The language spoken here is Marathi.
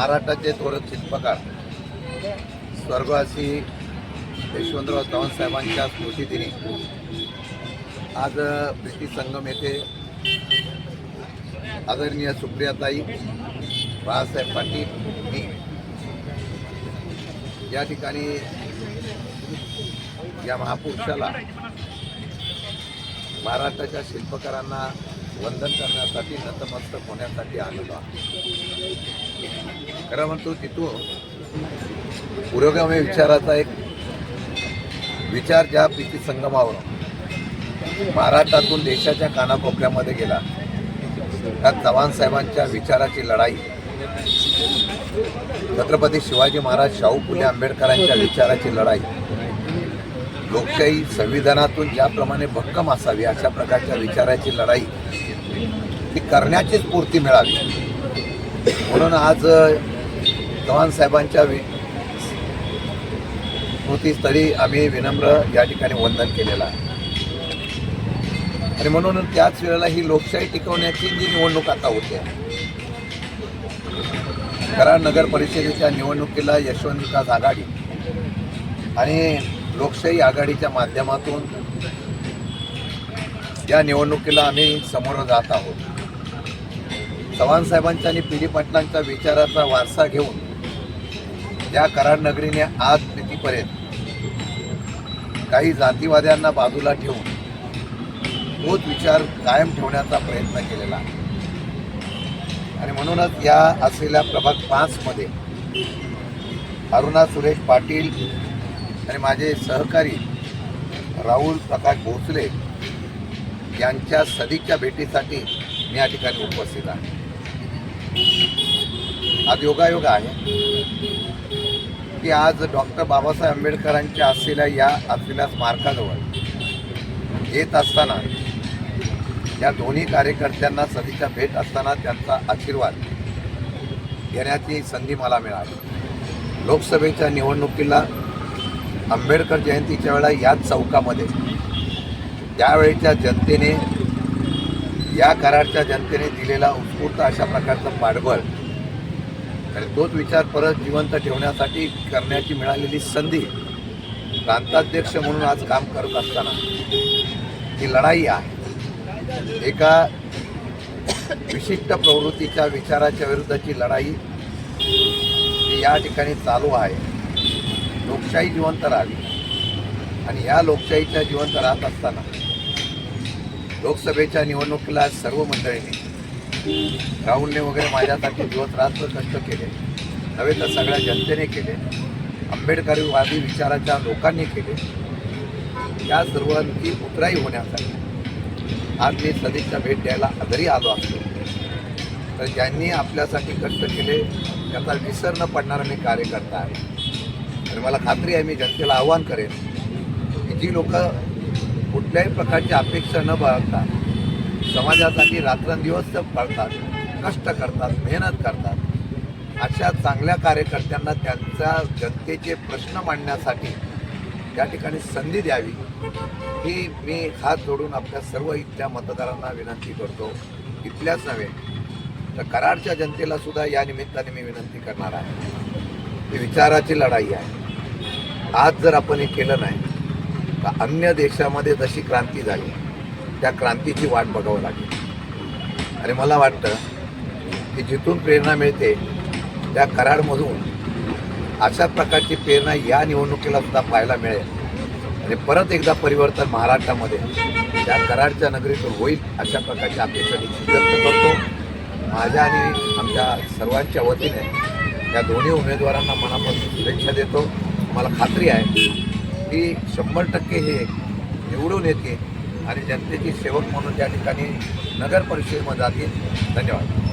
महाराष्ट्राचे थोरत शिल्पकार स्वर्गवासी यशवंतराव चव्हाण साहेबांच्या स्मृतिदिनी आज प्रीती संगम येथे आदरणीय सुप्रियाताई बाळासाहेब पाटील मी या ठिकाणी या महापुरुषाला महाराष्ट्राच्या शिल्पकारांना वंदन करण्यासाठी नतमस्तक होण्यासाठी आलेलो आहे. खरं म्हणतो तिथून पुरोगामी विचाराचा एक विचार ज्या प्रीती संगमावर महाराष्ट्रातून देशाच्या कानाकोपऱ्यामध्ये गेला त्या चव्हाण साहेबांच्या विचाराची लढाई, छत्रपती शिवाजी महाराज, शाहू फुले आंबेडकरांच्या विचाराची लढाई, लोकशाही संविधानातून ज्याप्रमाणे भक्कम असावी अशा प्रकारच्या विचाराची लढाई ही करण्याची स्फूर्ती मिळावी म्हणून आज चव्हाण साहेबांच्या स्मृतीस्थळी आम्ही विनम्र या ठिकाणी वंदन केलेलं आहे. आणि म्हणून त्याच वेळेला ही लोकशाही टिकवण्याची जी निवडणूक आता होते, कराड नगर परिषदेच्या निवडणुकीला यशवंत विकास आघाडी आणि लोकशाही आघाडीच्या माध्यमातून या निवडणुकीला आम्ही समोर जात आहोत. चव्हाण साहेबांच्या आणि पी डी पाटलांच्या विचाराचा वारसा घेऊन या कराड नगरीने आज तिथपर्यंत काही जातीवाद्यांना बाजूला ठेवून तोच विचार कायम ठेवण्याचा प्रयत्न केलेला आहे. आणि म्हणूनच या असलेल्या प्रभाग 5 मध्ये अरुणा सुरेश पाटील आणि माझे सहकारी राहुल प्रकाश भोसले यांच्या सदिच्छा भेटीसाठी मी या ठिकाणी उपस्थित आहे. आज योगायोग आहे की आज डॉक्टर बाबासाहेब आंबेडकरांच्या असलेल्या स्मारकाजवळ येत असताना या दोन्ही कार्यकर्त्यांना सदिच्छा भेट असताना त्यांचा आशीर्वाद घेण्याची संधी मला मिळाली. लोकसभेच्या निवडणुकीला आंबेडकर जयंतीच्या वेळेला याच चौकामध्ये त्यावेळेच्या जनतेने, या कराडच्या जनतेने दिलेला उत्स्फूर्त अशा प्रकारचं पाठबळ आणि तोच विचार परत जिवंत ठेवण्यासाठी करण्याची मिळालेली संधी प्रांताध्यक्ष म्हणून आज काम करत असताना ही लढाई आहे. एका विशिष्ट प्रवृत्तीच्या विचाराच्या विरुद्धची लढाई ही या ठिकाणी चालू आहे. लोकशाही जिवंत राहावी आणि या लोकशाहीच्या जिवंत राहत असताना लोकसभेच्या निवडणुकीला सर्व मंडळींनी, राहुलने वगैरे माझ्यासाठी दिवस रात्र कष्ट केले, नव्हे तर सगळ्या जनतेने केले, आंबेडकरवादी विचाराच्या लोकांनी केले. या सर्वांची उतराई होण्यासाठी आज मी सदिच्छा भेट द्यायला जरी आलो असतो तर ज्यांनी आपल्यासाठी कष्ट केले त्याचा विसर न पडणारा मी कार्यकर्ता आहे. आणि मला खात्री आहे, मी जनतेला आव्हान करेन की जी लोक कुठल्याही प्रकारची अपेक्षा न बाळगता समाजासाठी रात्रंदिवस पळतात, कष्ट करतात, मेहनत करतात, अशा चांगल्या कार्यकर्त्यांना त्यांच्या जनतेचे प्रश्न मांडण्यासाठी त्या ठिकाणी संधी द्यावी ही मी हात जोडून आपल्या सर्व इथल्या मतदारांना विनंती करतो. इथल्याच नव्हे तर कराडच्या जनतेला सुद्धा या निमित्ताने मी विनंती करणार आहे. ही विचाराची लढाई आहे. आज जर आपण हे केलं नाही तर अन्य देशामध्ये जशी क्रांती झाली त्या क्रांतीची वाट बघावं लागेल. आणि मला वाटतं की जिथून प्रेरणा मिळते त्या कराडमधून अशा प्रकारची प्रेरणा या निवडणुकीला सुद्धा पाहायला मिळेल. आणि परत एकदा परिवर्तन महाराष्ट्रामध्ये त्या कराडच्या नगरीतून होईल अशा प्रकारची अपेक्षा व्यक्त करतो. माझ्या आणि आमच्या सर्वांच्या वतीने या दोन्ही उमेदवारांना मनापासून शुभेच्छा देतो. मला खात्री आहे की 100% हे निवडून येतील आणि जनतेची सेवक म्हणून त्या ठिकाणी नगर परिषदेमध्ये जातील. धन्यवाद.